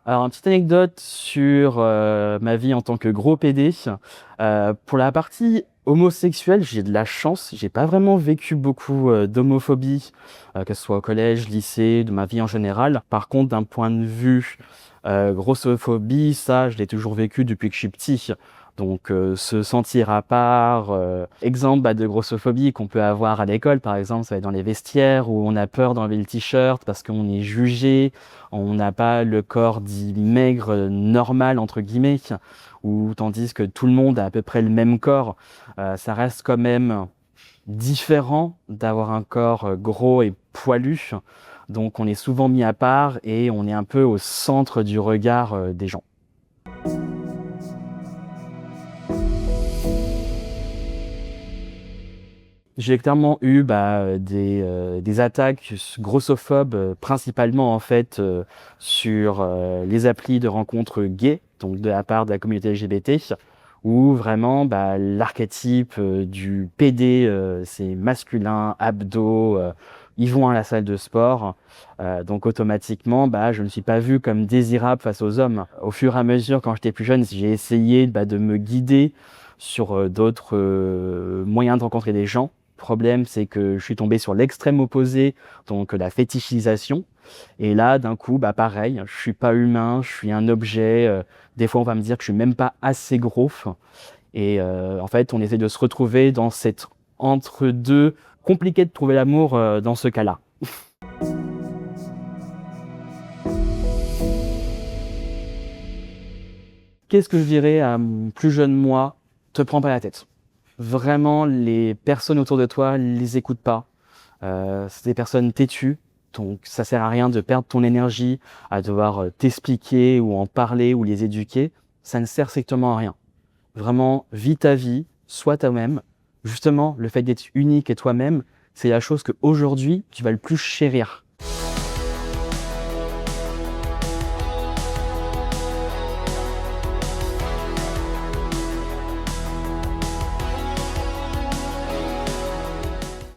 Alors, une petite anecdote sur ma vie en tant que gros PD. Pour la partie homosexuelle, j'ai de la chance. J'ai pas vraiment vécu beaucoup d'homophobie, que ce soit au collège, lycée, de ma vie en général. Par contre, d'un point de vue grossophobie, ça, je l'ai toujours vécu depuis que je suis petit. Donc, se sentir à part, exemple de grossophobie qu'on peut avoir à l'école, par exemple, ça va être dans les vestiaires où on a peur d'enlever le t-shirt parce qu'on est jugé, on n'a pas le corps dit maigre, normal, entre guillemets, ou tandis que tout le monde a à peu près le même corps. Ça reste quand même différent d'avoir un corps gros et poilu. Donc on est souvent mis à part et on est un peu au centre du regard des gens. J'ai clairement eu des attaques grossophobes, principalement en fait sur les applis de rencontres gays, donc de la part de la communauté LGBT, où vraiment l'archétype du PD, c'est masculin, abdos, ils vont à la salle de sport, donc automatiquement je ne suis pas vu comme désirable face aux hommes. Au fur et à mesure, quand j'étais plus jeune, j'ai essayé de me guider sur d'autres moyens de rencontrer des gens. Le problème, c'est que je suis tombé sur l'extrême opposé, donc la fétichisation. Et là, d'un coup, pareil, je suis pas humain, je suis un objet. Des fois, on va me dire que je suis même pas assez gros. Et en fait, on essaie de se retrouver dans cet entre-deux. Compliqué de trouver l'amour dans ce cas-là. Qu'est-ce que je dirais à mon plus jeune moi? Te prends pas la tête. Vraiment, les personnes autour de toi, les écoute pas. C'est des personnes têtues, donc ça sert à rien de perdre ton énergie à devoir t'expliquer ou en parler ou les éduquer. Ça ne sert strictement à rien. Vraiment, vis ta vie, sois toi-même. Justement, le fait d'être unique et toi-même, c'est la chose qu'aujourd'hui, tu vas le plus chérir.